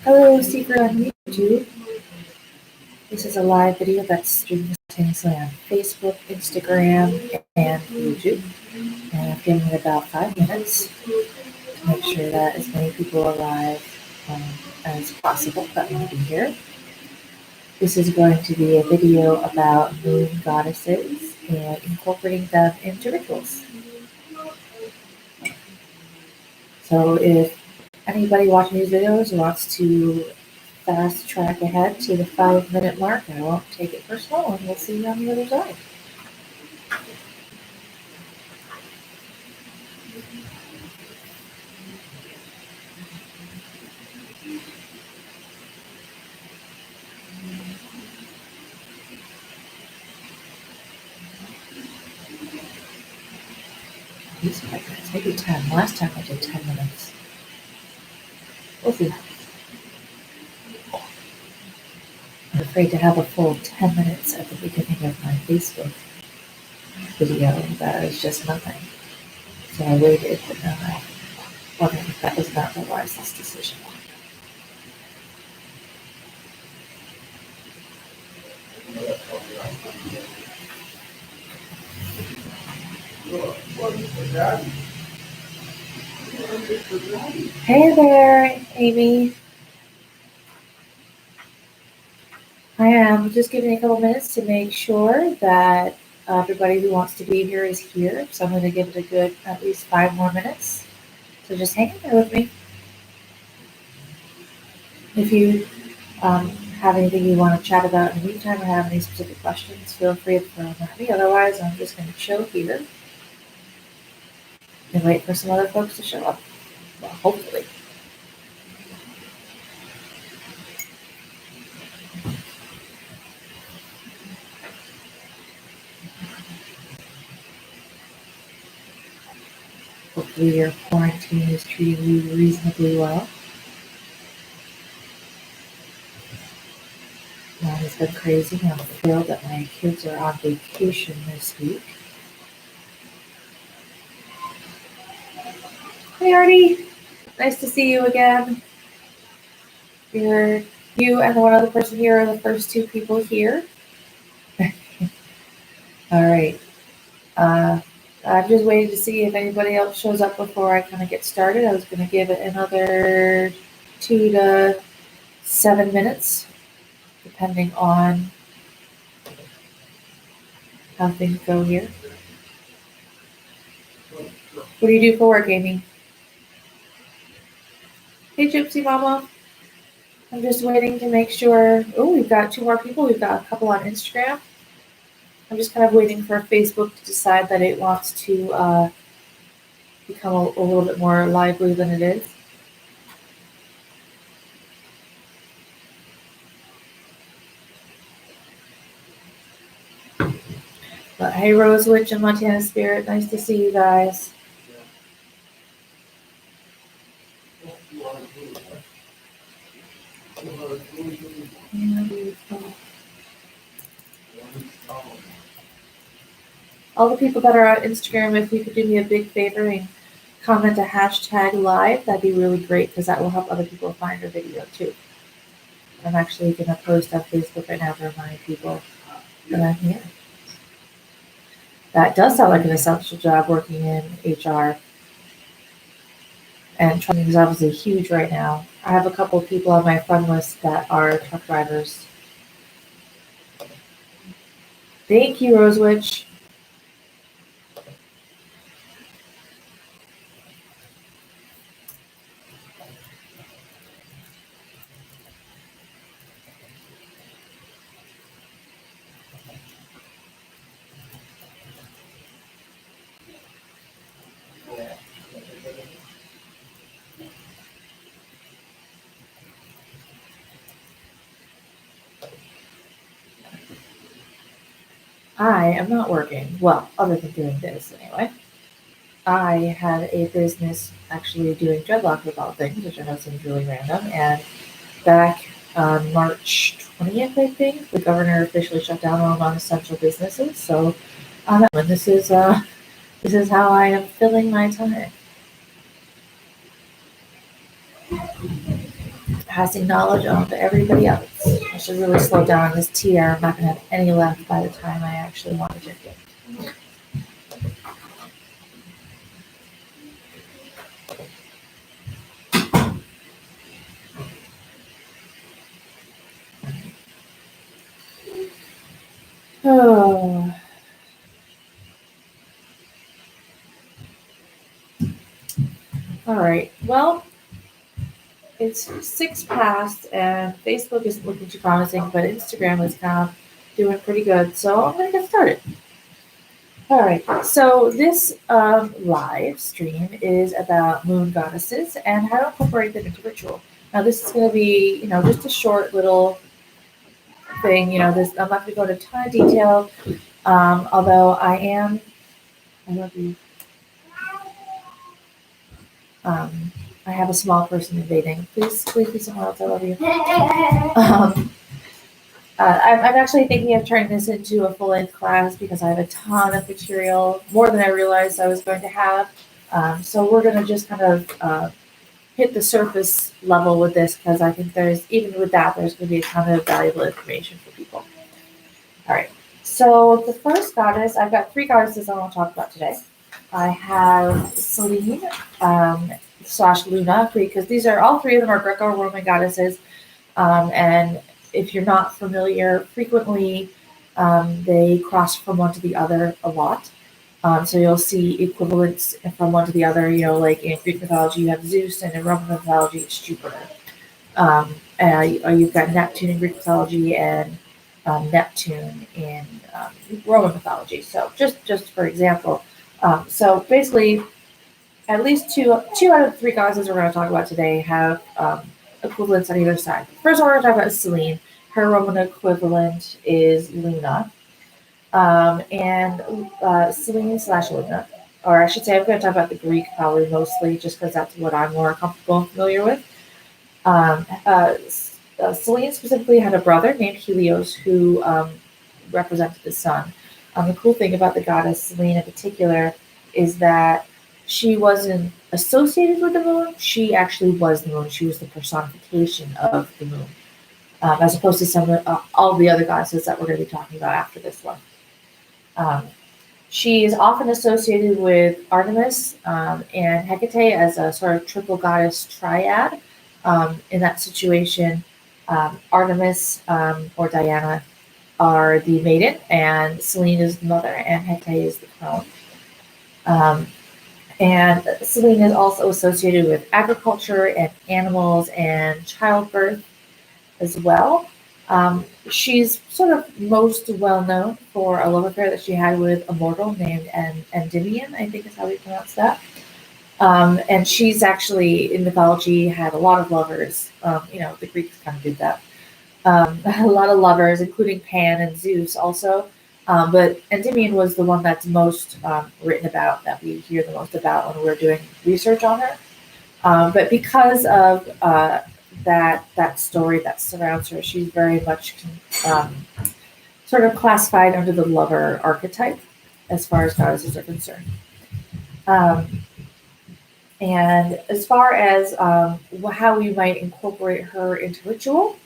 Hello, Seeker on YouTube. This is a live video that's streaming simultaneously on Facebook, Instagram, and YouTube. And I've given it about 5 minutes to make sure that as many people arrive as possible that may be here. This is going to be a video about moon goddesses and incorporating them into rituals. So if anybody watching these videos wants to fast track ahead to the 5 minute mark, I won't take it personal, and we'll see you on the other side. These 5 minutes, maybe 10. Last time I did 10 minutes. We'll see. I'm afraid to have a full 10 minutes at the beginning of my Facebook video. That was just nothing. So I waited, but now I'm wondering if that was not the wisest decision. Hey there, Amy. I am just giving a couple minutes to make sure that everybody who wants to be here is here. So I'm going to give it a good at least 5 more minutes. So just hang in there with me. If you have anything you want to chat about in the meantime or have any specific questions, feel free to throw them at me. Otherwise, I'm just going to chill here and wait for some other folks to show up. Well, hopefully. Hopefully your quarantine is treating you reasonably well. Mine has been crazy. I'm thrilled that my kids are on vacation this week. Hey Artie, nice to see you again. You and the one other person here are the first 2 people here. All right. I'm just waiting to see if anybody else shows up before I kind of get started. I was going to give it another 2 to 7 minutes, depending on how things go here. What do you do for work, Amy? Hey, Gypsy Mama. I'm just waiting to make sure. Oh, we've got 2 more people. We've got a couple on Instagram. I'm just kind of waiting for Facebook to decide that it wants to become a little bit more lively than it is. But hey, Rose Witch and Montana Spirit, nice to see you guys. All the people that are on Instagram, if you could do me a big favor and comment a hashtag live, that'd be really great because that will help other people find our video too. I'm actually going to post on Facebook right now to remind people that I'm here. That does sound like an essential job working in HR. And training is obviously huge right now. I have a couple of people on my friend list that are truck drivers. Thank you, Rose Witch. I am not working. Well, other than doing this anyway. I had a business actually doing dreadlock of all things, which I know seems really random. And back on March 20th, I think, the governor officially shut down all non-essential businesses. So this is how I am filling my time. passing knowledge on to everybody else. I should really slow down this tea. I'm not going to have any left by the time I actually want to drink it. Oh. All right. Well, it's 6 past, and Facebook isn't looking too promising, but Instagram is kind of doing pretty good. So I'm going to get started. All right. So this live stream is about moon goddesses and how to incorporate them into ritual. Now, this is going to be, just a short little thing. This I'm not going to go into a ton of detail, although I love you. I have a small person invading. Please be someone else. I love you. I'm actually thinking of turning this into a full-length class because I have a ton of material, more than I realized I was going to have. So we're going to just kind of hit the surface level with this because I think even with that, there's going to be a ton of valuable information for people. All right. So the first goddess, I've got 3 goddesses I want to talk about today. I have Selene / Luna, because all 3 of them are Greco-Roman goddesses. And if you're not familiar, frequently they cross from one to the other a lot. So you'll see equivalents from one to the other, like in Greek mythology, you have Zeus, and in Roman mythology, it's Jupiter. You've got Neptune in Greek mythology and Neptune in Roman mythology. So just for example, so basically, at least two out of the 3 goddesses we're going to talk about today have equivalents on either side. The first one we're going to talk about is Selene. Her Roman equivalent is Luna. And Selene / Luna, or I should say I'm going to talk about the Greek probably mostly, just because that's what I'm more comfortable and familiar with. Selene specifically had a brother named Helios who represented the sun. The cool thing about the goddess Selene in particular is that she wasn't associated with the moon. She actually was the moon. She was the personification of the moon, as opposed to all the other goddesses that we're going to be talking about after this one. She is often associated with Artemis and Hecate as a sort of triple goddess triad. In that situation, Artemis or Diana are the maiden, and Selene is the mother, and Hecate is the crone. And Selene is also associated with agriculture and animals and childbirth as well. She's sort of most well known for a love affair that she had with a mortal named Endymion, I think is how we pronounce that. And she's actually, in mythology, had a lot of lovers. The Greeks kind of did that. A lot of lovers, including Pan and Zeus also. But Endymion was the one that's most written about, that we hear the most about when we're doing research on her. But because of that story that surrounds her, she's very much sort of classified under the lover archetype as far as goddesses are concerned. And as far as how we might incorporate her into ritual,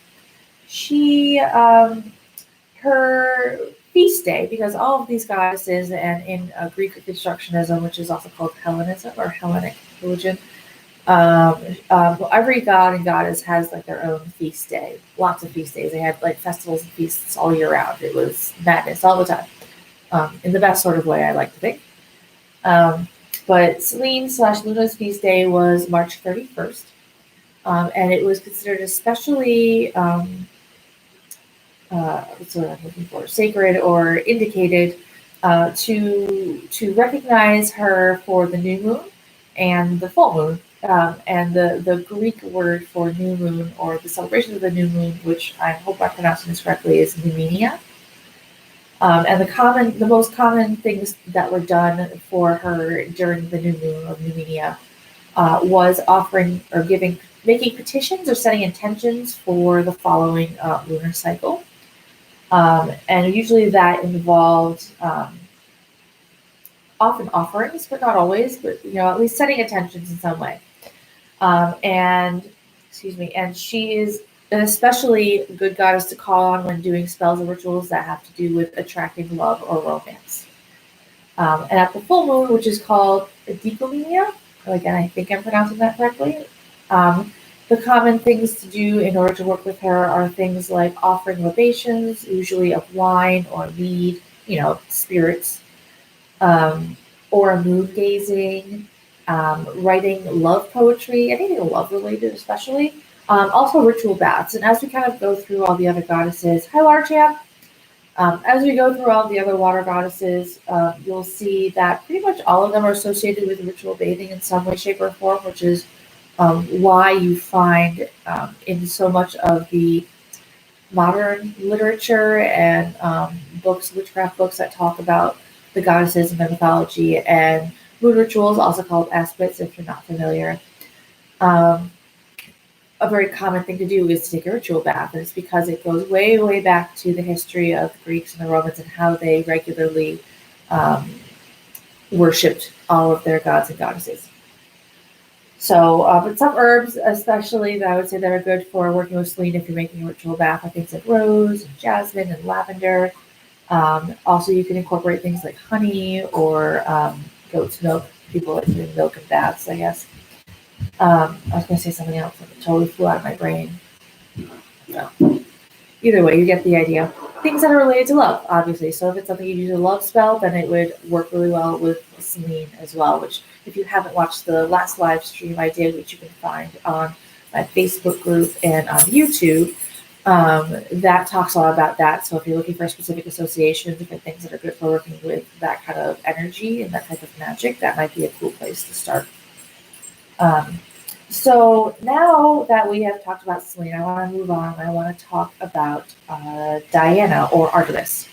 her feast day, because all of these goddesses, and in Greek Reconstructionism, which is also called Hellenism or Hellenic religion, every god and goddess has like their own feast day. Lots of feast days. They had like festivals and feasts all year round. It was madness all the time, in the best sort of way, I like to think. But Selene / Luna's feast day was March 31st, and it was considered especially what's what I'm looking for, sacred or indicated to recognize her for the new moon and the full moon. And the Greek word for new moon, or the celebration of the new moon, which I hope I'm pronouncing this correctly, is Numenia. And the most common things that were done for her during the new moon or Numenia was offering or making petitions or setting intentions for the following lunar cycle. And usually that involved often offerings, but not always, but at least setting intentions in some way. And excuse me, and she is an especially good goddess to call on when doing spells and rituals that have to do with attracting love or romance. And at the full moon, which is called Dicomenia, again, I think I'm pronouncing that correctly, um, the common things to do in order to work with her are things like offering libations, usually of wine or mead, spirits, um, or moon gazing, writing love poetry, anything love related, especially. Also, ritual baths. And as we kind of go through all the other goddesses, hi, Larchamp. As we go through all the other water goddesses, you'll see that pretty much all of them are associated with ritual bathing in some way, shape, or form, which is why you find in so much of the modern literature and books, witchcraft books that talk about the goddesses and their mythology and moon rituals, also called aspects, if you're not familiar. Um, a very common thing to do is to take a ritual bath, and it's because it goes way, way back to the history of the Greeks and the Romans and how they regularly um, worshipped all of their gods and goddesses. So, but some herbs, especially that I would say that are good for working with Selene if you're making a ritual bath, are things like rose and jasmine and lavender. Also, you can incorporate things like honey or goat's milk. People like doing milk and baths, I guess. I was going to say something else, but it totally flew out of my brain. No. Either way, you get the idea. Things that are related to love, obviously. So if it's something you use a love spell, then it would work really well with Selene as well, which if you haven't watched the last live stream I did, which you can find on my Facebook group and on YouTube, that talks a lot about that. So if you're looking for a specific association, different things that are good for working with that kind of energy and that type of magic, that might be a cool place to start. So now that we have talked about Selene, I want to move on. I want to talk about Diana or Artemis.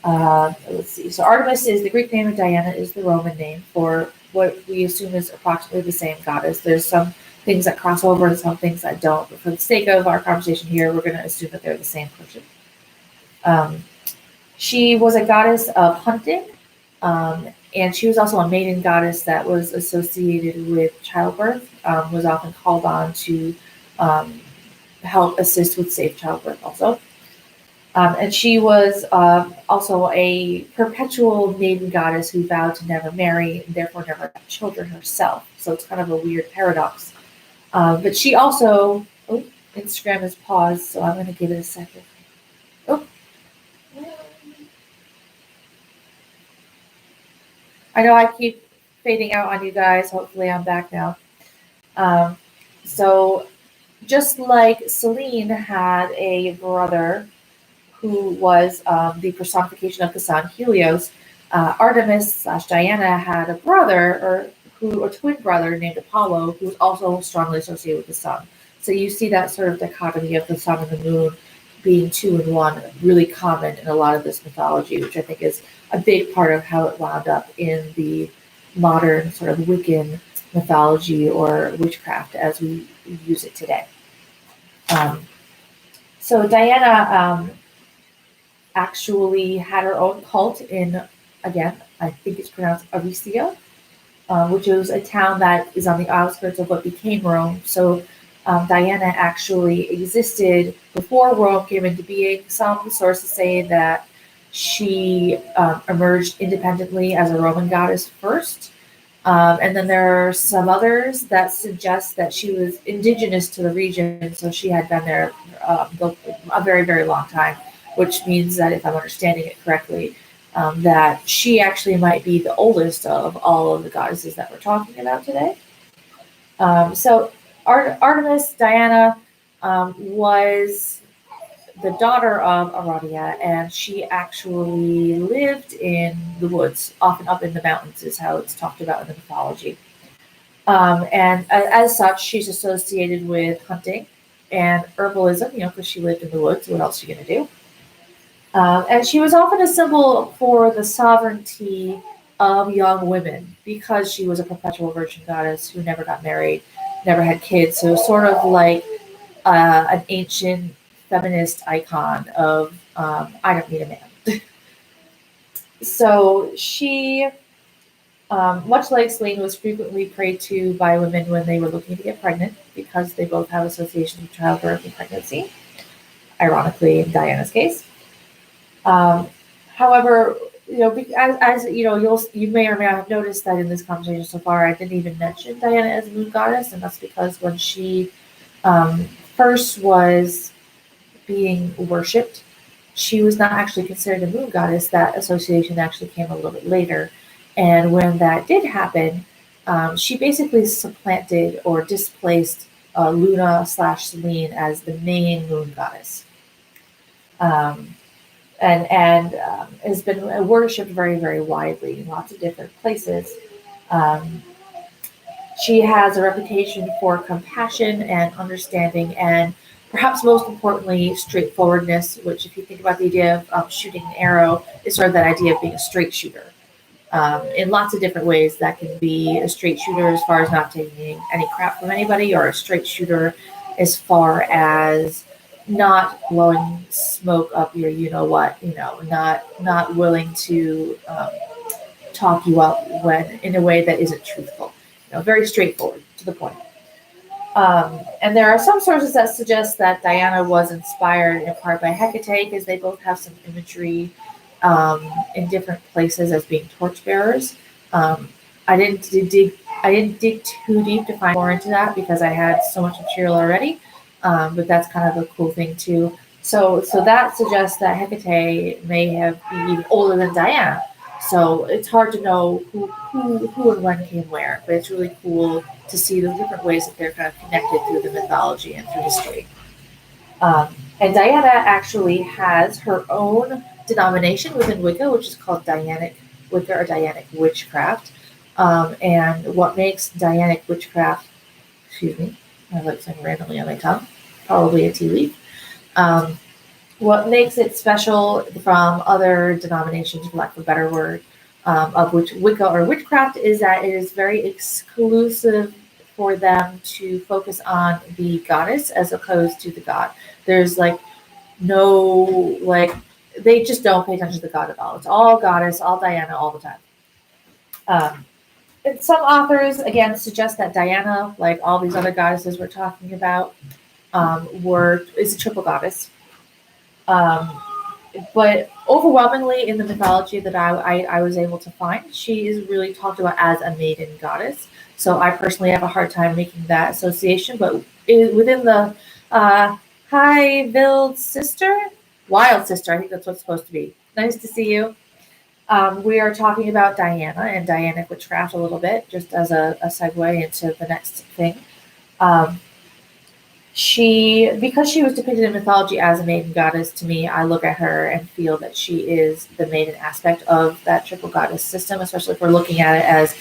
Let's see. So Artemis is the Greek name, and Diana is the Roman name for what we assume is approximately the same goddess. There's some things that cross over and some things that don't, but for the sake of our conversation here, we're going to assume that they're the same person. She was a goddess of hunting, and she was also a maiden goddess that was associated with childbirth, was often called on to help assist with safe childbirth also. And she was also a perpetual maiden goddess who vowed to never marry and therefore never have children herself. So it's kind of a weird paradox. But she also, Instagram is paused, so I'm going to give it a second. Oh, I know I keep fading out on you guys. Hopefully I'm back now. So just like Selene had a brother who was the personification of the sun, Helios, Artemis / Diana had a brother a twin brother named Apollo, who was also strongly associated with the sun. So you see that sort of dichotomy of the sun and the moon being two in one, really common in a lot of this mythology, which I think is a big part of how it wound up in the modern sort of Wiccan mythology or witchcraft as we use it today. So Diana actually had her own cult in, again, I think it's pronounced Aricia, which is a town that is on the outskirts of what became Rome. So Diana actually existed before Rome came into being. Some sources say that she emerged independently as a Roman goddess first. And then there are some others that suggest that she was indigenous to the region, so she had been there a very, very long time, which means that if I'm understanding it correctly, that she actually might be the oldest of all of the goddesses that we're talking about today. So Artemis, Diana, was the daughter of Aradia, and she actually lived in the woods, often up in the mountains, is how it's talked about in the mythology. And as such, she's associated with hunting and herbalism, because she lived in the woods. What else are you going to do? And she was often a symbol for the sovereignty of young women because she was a perpetual virgin goddess who never got married, never had kids. So sort of like an ancient feminist icon of I don't need a man. So she Much like Selene was frequently prayed to by women when they were looking to get pregnant because they both have associations with childbirth and pregnancy, ironically in Diana's case. Um, However, as you know, you may or may not have noticed that in this conversation so far, I didn't even mention Diana as a moon goddess, and that's because when she um, first was being worshipped, she was not actually considered a moon goddess. That association actually came a little bit later, and when that did happen, she basically supplanted or displaced Luna slash Selene as the main moon goddess. Um, and has been worshipped very, very widely in lots of different places. Um, she has a reputation for compassion and understanding, and perhaps most importantly, straightforwardness. Which, if you think about the idea of shooting an arrow, is sort of that idea of being a straight shooter. In lots of different ways, that can be a straight shooter as far as not taking any crap from anybody, or a straight shooter as far as not blowing smoke up your you know what, not willing to talk you up when in a way that isn't truthful. Very straightforward to the point. And there are some sources that suggest that Diana was inspired in part by Hecate, because they both have some imagery in different places as being torchbearers. Um, I didn't dig. I didn't dig too deep to find more into that because I had so much material already. But that's kind of a cool thing too. So that suggests that Hecate may have been older than Diana. So it's hard to know who and when came where, but it's really cool to see the different ways that they're kind of connected through the mythology and through history. And Diana actually has her own denomination within Wicca, which is called Dianic Wicca or Dianic witchcraft. And what makes Dianic witchcraft, excuse me, I have like something randomly on my tongue, probably a tea leaf. Um, what makes it special from other denominations, for lack of a better word, of which Wicca or witchcraft, is that it is very exclusive for them to focus on the goddess as opposed to the god. There's like no, like, they just don't pay attention to the god at all. It's all goddess, all Diana, all the time. Um, and some authors, again, suggest that Diana, like all these other goddesses we're talking about, is a triple goddess. Um, but overwhelmingly in the mythology that I was able to find, she is really talked about as a maiden goddess. So I personally have a hard time making that association, but within the hi Vild sister, wild sister, I think that's what it's supposed to be. Nice to see you. We are talking about Diana and Dianic witchcraft a little bit, just as a segue into the next thing. Um, because she was depicted in mythology as a maiden goddess, to me, I look at her and feel that she is the maiden aspect of that triple goddess system, especially if we're looking at it as,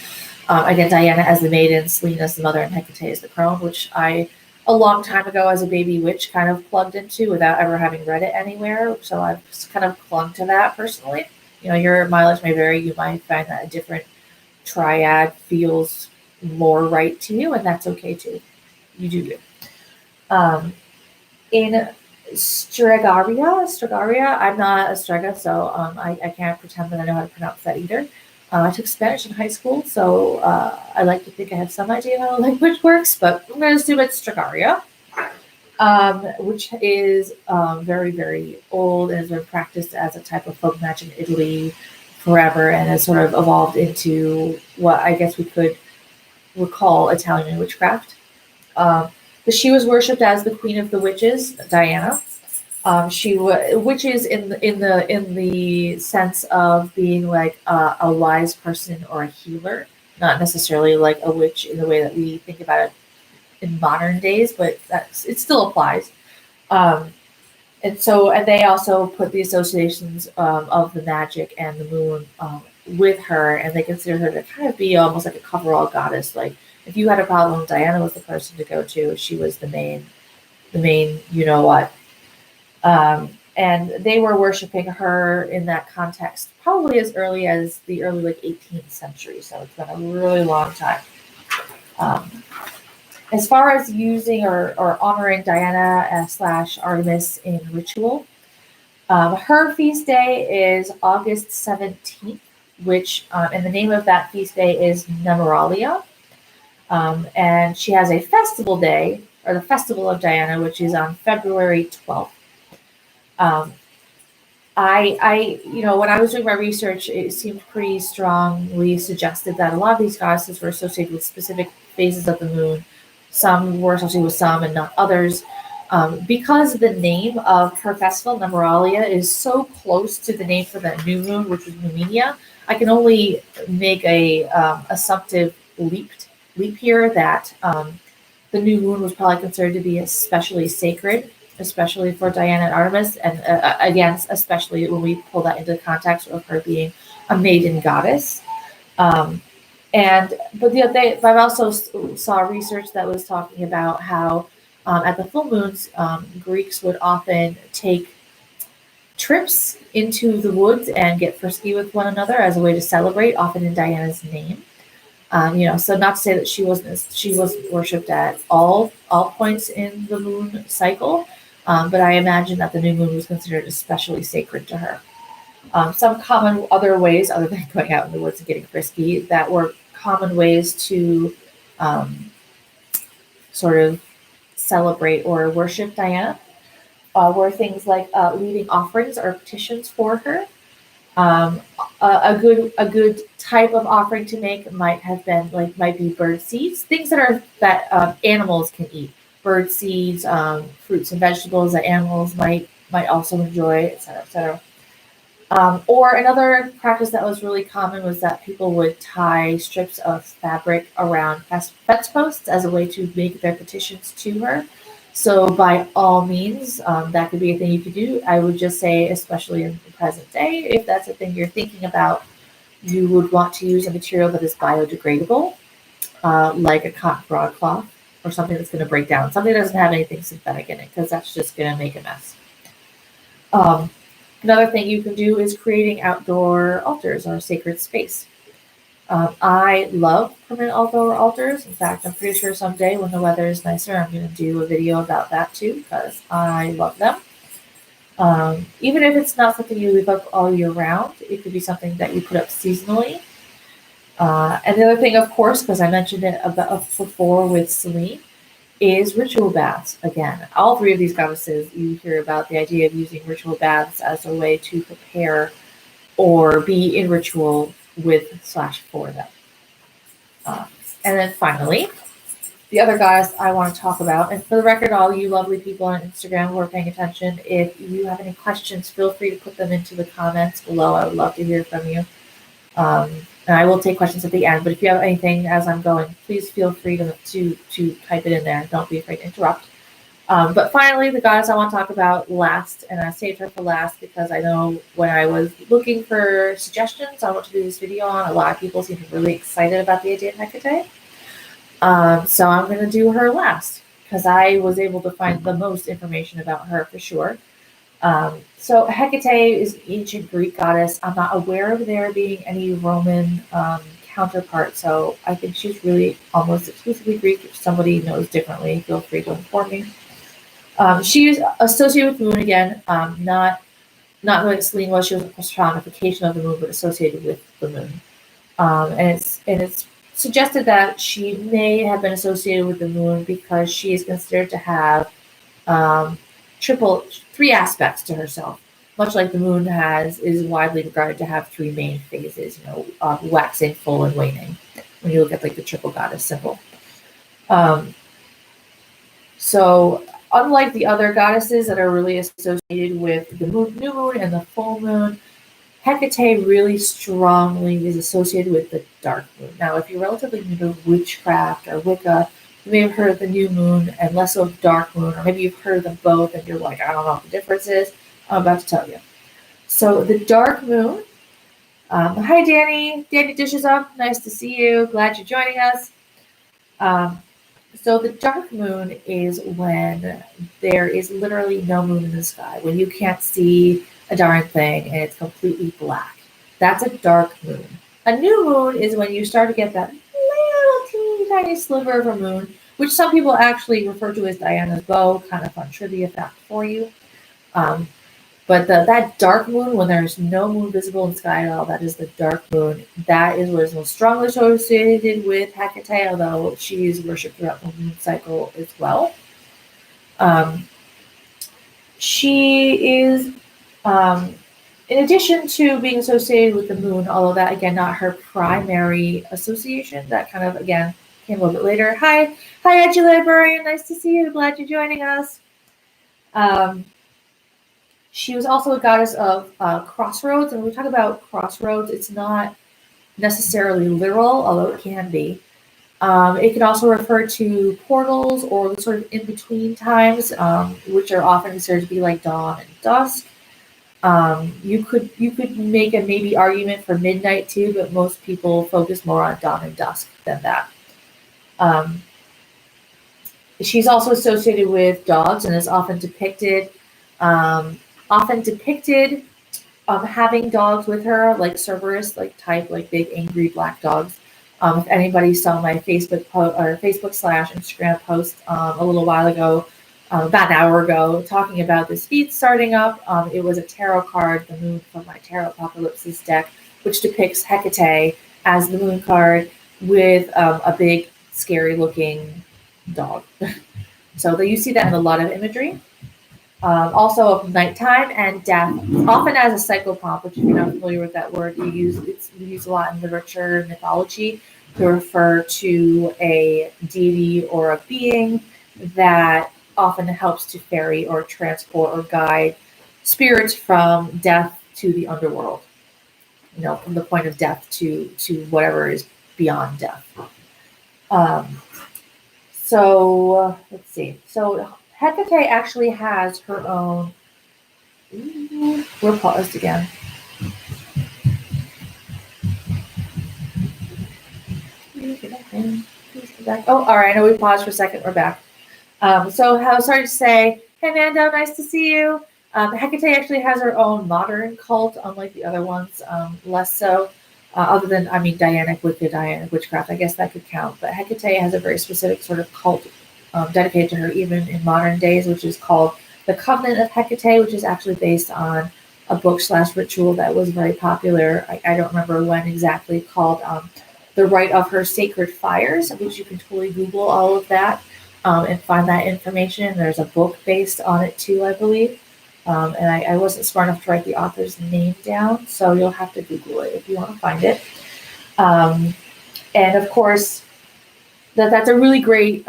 again, Diana as the maiden, Selene as the mother, and Hecate as the crone, which I, a long time ago as a baby witch, kind of plugged into without ever having read it anywhere. So I've just kind of clung to that personally. Your mileage may vary. You might find that a different triad feels more right to you, and that's okay too. You do you. Um, in Stragaria, I'm not a Strega, so I can't pretend that I know how to pronounce that either. I took Spanish in high school, so I like to think I have some idea how the language works, but I'm going to assume it's Stragaria, which is very, very old and has been practiced as a type of folk magic in Italy forever, and has sort of evolved into what I guess we could recall Italian witchcraft. But she was worshipped as the queen of the witches, Diana. She was witches in the sense of being like a wise person or a healer, not necessarily like a witch in the way that we think about it in modern days, but it still applies. Um, and they also put the associations of the magic and the moon with her, and they consider her to kind of be almost like a coverall goddess. Like if you had a problem, Diana was the person to go to. She was the main, you know what. And they were worshiping her in that context probably as early as the early like 18th century. So it's been a really long time. Um, as far as using or honoring Diana slash Artemis in ritual, her feast day is August 17th, which and the name of that feast day is Nemoralia. And she has a festival day, or the Festival of Diana, which is on February 12th. Um, when I was doing my research, it seemed pretty strongly suggested that a lot of these goddesses were associated with specific phases of the moon. Some were associated with some and not others. Because the name of her festival, Nemoralia, is so close to the name for the new moon, which was Numinia, I can only make a assumptive leap here that the new moon was probably considered to be especially sacred, especially for Diana and Artemis, and again, especially when we pull that into the context of her being a maiden goddess. Um, but I also saw research that was talking about how at the full moons, Greeks would often take trips into the woods and get frisky with one another as a way to celebrate, often in Diana's name. So not to say that she wasn't worshipped at all points in the moon cycle, but I imagine that the new moon was considered especially sacred to her. Some common other ways, other than going out in the woods and getting frisky, that were common ways to sort of celebrate or worship Diana were things like leaving offerings or petitions for her. Um, a good type of offering to make might be bird seeds, things that animals can eat. Bird seeds, fruits and vegetables that animals might also enjoy, etc., etc. Or another practice that was really common was that people would tie strips of fabric around fence posts as a way to make their petitions to her. So, by all means, that could be a thing you could do. I would just say, especially in the present day, if that's a thing you're thinking about, you would want to use a material that is biodegradable, like a cotton broadcloth or something that's going to break down. Something that doesn't have anything synthetic in it, because that's just going to make a mess. Um, Another thing you can do is creating outdoor altars or sacred space. I love permanent outdoor altars. In fact, I'm pretty sure someday when the weather is nicer, I'm going to do a video about that too, because I love them. Even if it's not something you leave up all year round, it could be something that you put up seasonally. And the other thing, of course, because I mentioned it before with Selene, is ritual baths. Again, all three of these goddesses, you hear about the idea of using ritual baths as a way to prepare or be in ritual with/for them. And then finally, the other goddess I want to talk about, and for the record, all you lovely people on Instagram who are paying attention, if you have any questions, feel free to put them into the comments below. I would love to hear from you. And I will take questions at the end, but if you have anything as I'm going, please feel free to type it in there. Don't be afraid to interrupt. But finally, the goddess I want to talk about last, and I saved her for last because I know when I was looking for suggestions on what to do this video on, a lot of people seem really excited about the idea of Hecate. So I'm going to do her last because I was able to find the most information about her for sure. So Hecate is an ancient Greek goddess. I'm not aware of there being any Roman counterpart, so I think she's really almost exclusively Greek. If somebody knows differently, feel free to inform me. She is associated with the moon again, not like Selene was. She was a personification of the moon, but associated with the moon. And it's suggested that she may have been associated with the moon because she is considered to have three aspects to herself, much like the moon is widely regarded to have three main phases, waxing, full, and waning, when you look at like the triple goddess symbol. So unlike the other goddesses that are really associated with the new moon and the full moon, Hecate really strongly is associated with the dark moon. Now, if you're relatively new to witchcraft or Wicca, you may have heard of the new moon and less of dark moon, or maybe you've heard of them both and you're like, I don't know what the difference is. I'm about to tell you. So the dark moon, hi Danny. Danny dishes up. Nice to see you. Glad you're joining us. So the dark moon is when there is literally no moon in the sky, when you can't see a darn thing and it's completely black. That's a dark moon. A new moon is when you start to get that little teeny tiny sliver of a moon, which some people actually refer to as Diana's bow. Kind of fun trivia fact for you. But But that dark moon, when there's no moon visible in the sky at all, that is the dark moon. That is what is most strongly associated with Hecate, although she is worshipped throughout the moon cycle as well. Um, she is, in addition to being associated with the moon, although that, again, not her primary association, that kind of, again, came a little bit later. Hi, Edgy Librarian. Nice to see you. Glad you're joining us. She was also a goddess of crossroads. And when we talk about crossroads, it's not necessarily literal, although it can be. It can also refer to portals or the sort of in-between times, which are often considered to be like dawn and dusk. You could make a maybe argument for midnight too, but most people focus more on dawn and dusk than that. She's also associated with dogs and is often depicted having dogs with her, like Cerberus, like type, like big angry black dogs. If anybody saw my Facebook / Instagram post a little while ago, about an hour ago, talking about this feat starting up, it was a tarot card, the moon from my Tarot Apocalypses deck, which depicts Hecate as the moon card with a big, scary-looking dog. So you see that in a lot of imagery. Also of nighttime and death, often as a psychopomp, which if you're not familiar with that word, it's used a lot in literature and mythology to refer to a deity or a being that often helps to ferry or transport or guide spirits from death to the underworld, from the point of death to whatever is beyond death. So let's see. So Hecate actually has her own. We're paused again. Oh, all right. I know we paused for a second. We're back. Sorry to say, hey, Mando, nice to see you. Hecate actually has her own modern cult, unlike the other ones, less so. Other than, Dianic witchcraft, I guess that could count. But Hecate has a very specific sort of cult dedicated to her, even in modern days, which is called the Covenant of Hecate, which is actually based on a book / ritual that was very popular. I don't remember when exactly, called The Rite of Her Sacred Fires, which you can totally Google all of that and find that information. There's a book based on it too, I believe. And I wasn't smart enough to write the author's name down, so you'll have to Google it if you want to find it. And of course, that's a really great.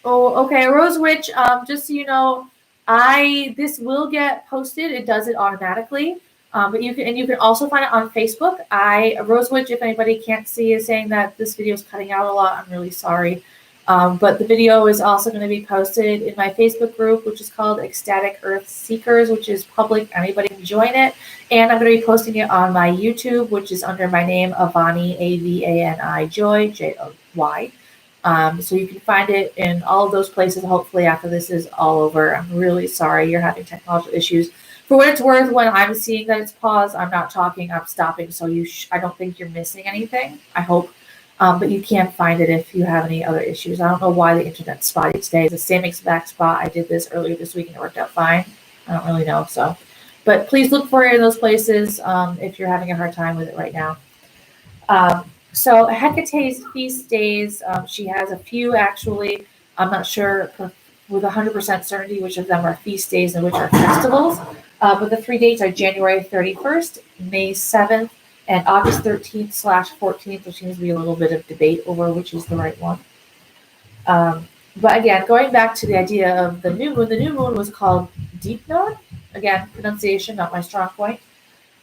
Rose Witch. Just so you know, this will get posted. It does it automatically. But you can also find it on Facebook. Rose Witch, if anybody can't see, is saying that this video is cutting out a lot. I'm really sorry. But the video is also going to be posted in my Facebook group, which is called Ecstatic Earth Seekers, which is public. Anybody can join it. And I'm going to be posting it on my YouTube, which is under my name, Avani, Avani, Joy, Joy. So you can find it in all of those places, hopefully, after this is all over. I'm really sorry you're having technological issues. For what it's worth, when I'm seeing that it's paused, I'm not talking, I'm stopping. So I don't think you're missing anything, I hope. But you can find it if you have any other issues. I don't know why the internet's spotty today. It's the same exact spot I did this earlier this week and it worked out fine. I don't really know. But please look for it in those places if you're having a hard time with it right now. So Hecate's feast days, she has a few actually. I'm not sure with 100% certainty which of them are feast days and which are festivals. But the 3 dates are January 31st, May 7th, and August 13th / 14th. There seems to be a little bit of debate over which is the right one. But again, going back to the idea of the new moon was called Deepnon. Again, pronunciation, not my strong point.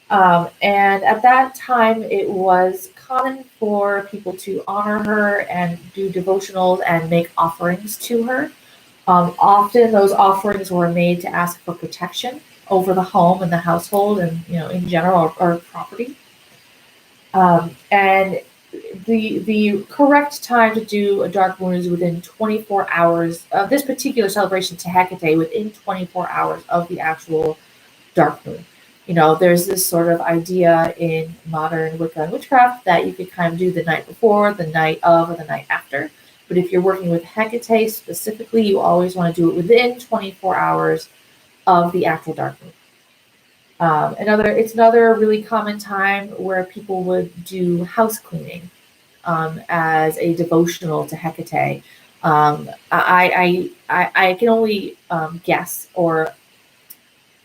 And at that time, it was common for people to honor her and do devotionals and make offerings to her. Often those offerings were made to ask for protection over the home and the household and, in general, or property. And the correct time to do a dark moon is within 24 hours of this particular celebration to Hecate, within 24 hours of the actual dark moon. There's this sort of idea in modern Wicca and witchcraft that you could kind of do the night before, the night of, or the night after. But if you're working with Hecate specifically, you always want to do it within 24 hours of the actual dark moon. It's another really common time where people would do house cleaning as a devotional to Hecate. I can only guess or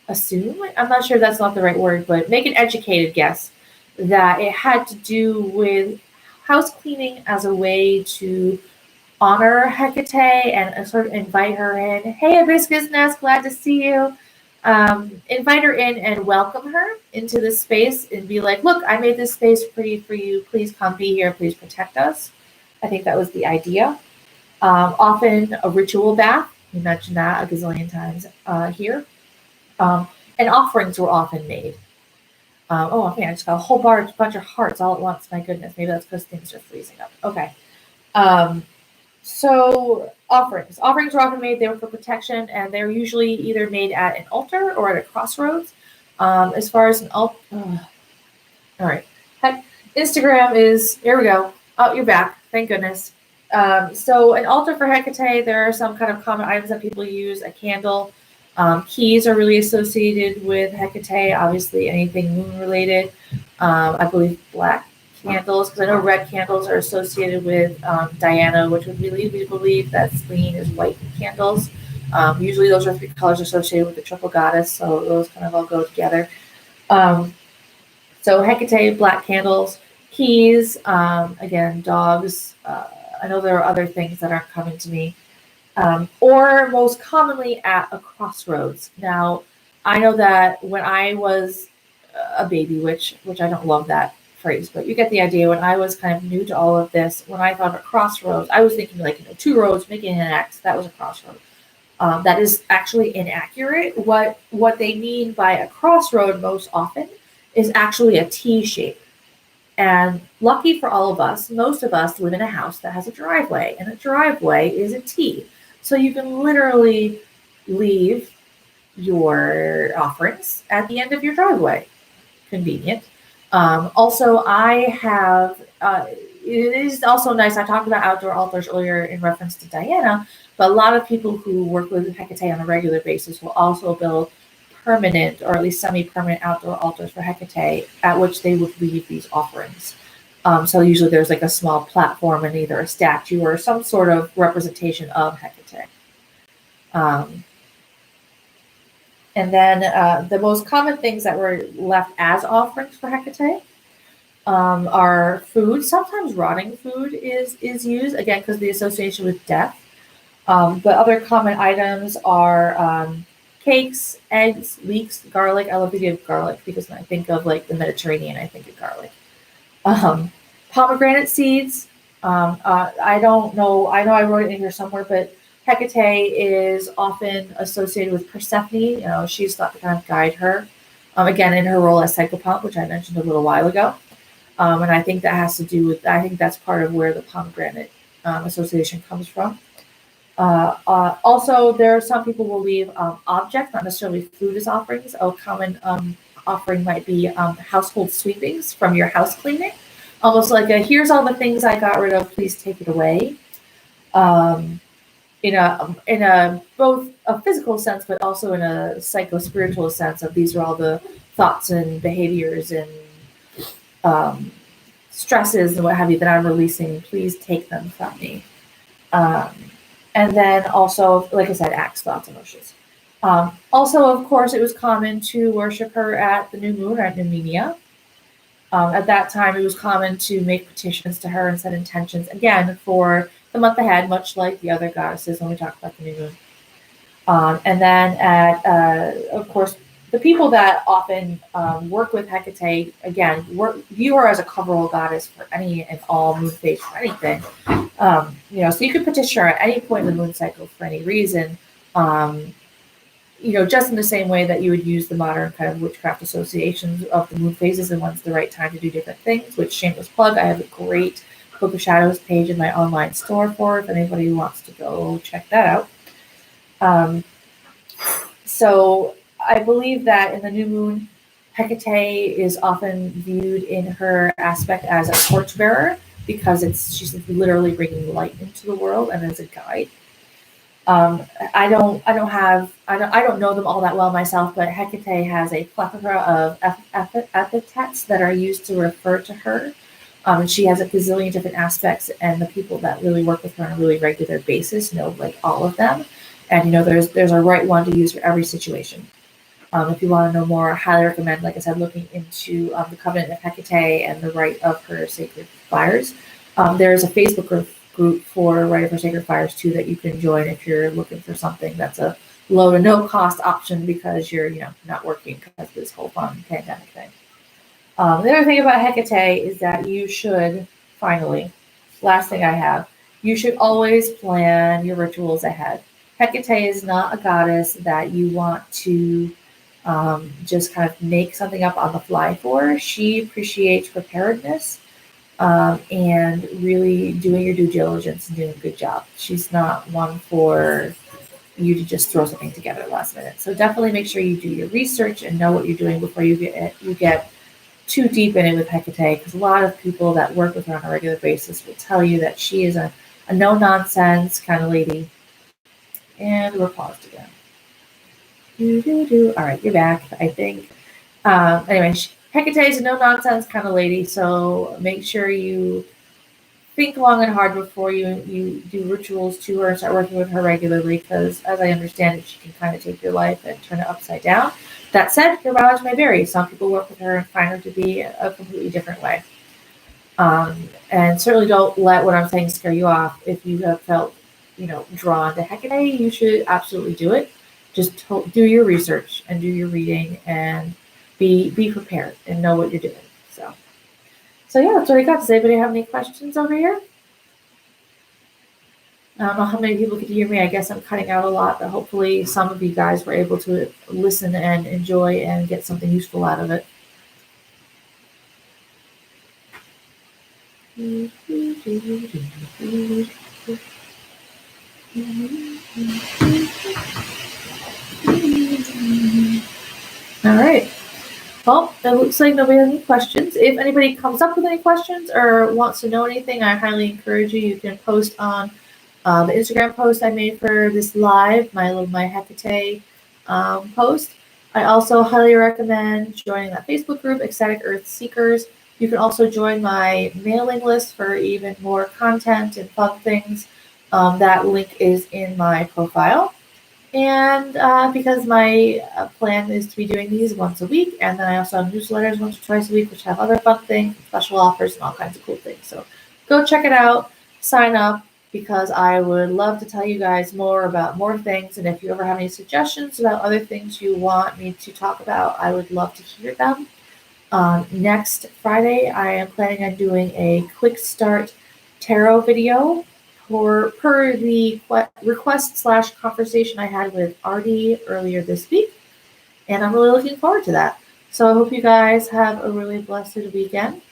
assume, I'm not sure that's not the right word, but make an educated guess that it had to do with house cleaning as a way to honor Hecate and sort of invite her in. Hey, Hibiscus Nest, glad to see you. Invite her in and welcome her into this space and be like, look, I made this space pretty for you. Please come be here. Please protect us. I think that was the idea. Often a ritual bath. We mentioned that a gazillion times here. And offerings were often made. Okay, I just got a whole bunch of hearts all at once. My goodness, maybe that's because things are freezing up. Okay. So offerings were often made. They were for protection, and they were usually either made at an altar or at a crossroads. As far as an altar, all right. Instagram is, here we go. Oh, you're back. Thank goodness. So an altar for Hecate, there are some kind of common items that people use. A candle. Keys are really associated with Hecate. Obviously, anything moon related. I believe black candles, because I know red candles are associated with Diana, which would lead me to believe that Selene is white candles. Usually those are 3 colors associated with the triple goddess, so those kind of all go together. So Hecate, black candles, keys, again, dogs. I know there are other things that aren't coming to me. Or most commonly at a crossroads. Now, I know that when I was a baby, which I don't love that phrase, but you get the idea. When I was kind of new to all of this, when I thought of a crossroads, I was thinking like 2 roads making an X. That was a crossroad. That is actually inaccurate. What they mean by a crossroad most often is actually a T shape. And lucky for all of us, most of us live in a house that has a driveway, and a driveway is a T. So you can literally leave your offerings at the end of your driveway. Convenient. Also, I have, it is also nice, I talked about outdoor altars earlier in reference to Diana, but a lot of people who work with Hecate on a regular basis will also build permanent or at least semi-permanent outdoor altars for Hecate at which they would leave these offerings. So usually there's like a small platform and either a statue or some sort of representation of Hecate. And then the most common things that were left as offerings for Hecate are food. Sometimes rotting food is used, again, because of the association with death. But other common items are cakes, eggs, leeks, garlic. I love the idea of garlic because when I think of like the Mediterranean, I think of garlic. Pomegranate seeds. I don't know. I know I wrote it in here somewhere, but Hecate is often associated with Persephone. She's thought to kind of guide her. Again, in her role as psychopomp, which I mentioned a little while ago. And I think that has to do with, I think that's part of where the pomegranate association comes from. Also, there are some people will leave objects, not necessarily food as offerings. A common offering might be household sweepings from your house cleaning. Almost like here's all the things I got rid of, please take it away. In a both a physical sense, but also in a psycho-spiritual sense of these are all the thoughts and behaviors and stresses and what have you that I'm releasing. Please take them from me. And then also, like I said, acts, thoughts, emotions. Also, of course, it was common to worship her at the new moon or at Numenia. At that time, it was common to make petitions to her and set intentions, again, for the month ahead, much like the other goddesses when we talk about the new moon. And then, of course, the people that often work with Hecate, again, view her as a coverall goddess for any and all moon phase for anything. So you could petition her at any point in the moon cycle for any reason. Just in the same way that you would use the modern kind of witchcraft associations of the moon phases and when's the right time to do different things, which shameless plug, I have a great Book of Shadows page in my online store for if anybody wants to go check that out. So I believe that in the new moon, Hecate is often viewed in her aspect as a torchbearer, because she's literally bringing light into the world and as a guide. I don't know them all that well myself, but Hecate has a plethora of epithets that are used to refer to her. And she has a gazillion different aspects, and the people that really work with her on a really regular basis know like all of them. And there's a right one to use for every situation. If you want to know more, I highly recommend, like I said, looking into the Covenant of Hecate and the Rite of Her Sacred Fires. There's a Facebook group for Rite of Her Sacred Fires too that you can join if you're looking for something that's a low to no cost option because you're not working because of this whole fun pandemic thing. The other thing about Hecate is that you should finally, last thing I have, you should always plan your rituals ahead. Hecate is not a goddess that you want to just kind of make something up on the fly for. She appreciates preparedness and really doing your due diligence and doing a good job. She's not one for you to just throw something together last minute. So definitely make sure you do your research and know what you're doing before you get too deep in it with Hecate, because a lot of people that work with her on a regular basis will tell you that she is a no nonsense kind of lady. And we're paused again. All right, you're back, I think. Anyway, Hecate is a no nonsense kind of lady, so make sure you think long and hard before you do rituals to her and start working with her regularly, because as I understand it, she can kind of take your life and turn it upside down. That said, your mileage may vary. Some people work with her and find her to be a completely different way. And certainly don't let what I'm saying scare you off. If you have felt, drawn to Hecate, you should absolutely do it. Just do your research and do your reading and be prepared and know what you're doing. So yeah, that's what I got. Does anybody have any questions over here? I don't know how many people could hear me. I guess I'm cutting out a lot, but hopefully some of you guys were able to listen and enjoy and get something useful out of it. All right. Well, it looks like nobody has any questions. If anybody comes up with any questions or wants to know anything, I highly encourage you. You can post on the Instagram post I made for this live, my Hecate post. I also highly recommend joining that Facebook group, Ecstatic Earth Seekers. You can also join my mailing list for even more content and fun things. That link is in my profile. And because my plan is to be doing these once a week, and then I also have newsletters once or twice a week, which have other fun things, special offers, and all kinds of cool things. So go check it out, sign up, because I would love to tell you guys more about more things. And if you ever have any suggestions about other things you want me to talk about, I would love to hear them. Next Friday, I am planning on doing a quick start tarot video per the request/conversation I had with Artie earlier this week. And I'm really looking forward to that. So I hope you guys have a really blessed weekend.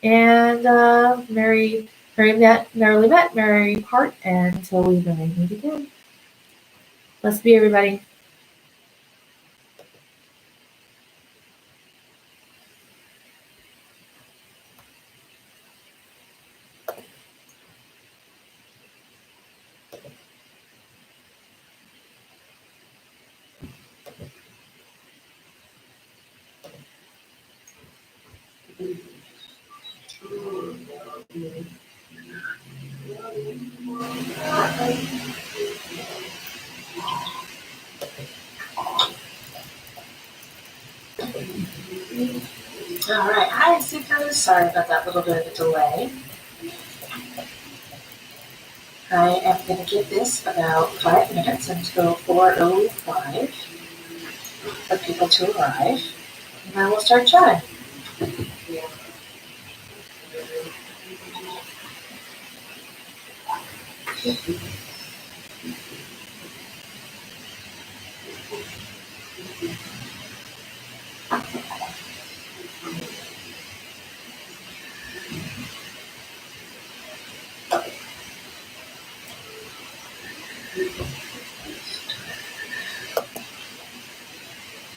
And merrily met, merry part, and until we meet again. Blessed be everybody. All right, hi Seekers. Sorry about that little bit of a delay. I am going to give this about 5 minutes until 4:05 for people to arrive, and then we'll start chatting.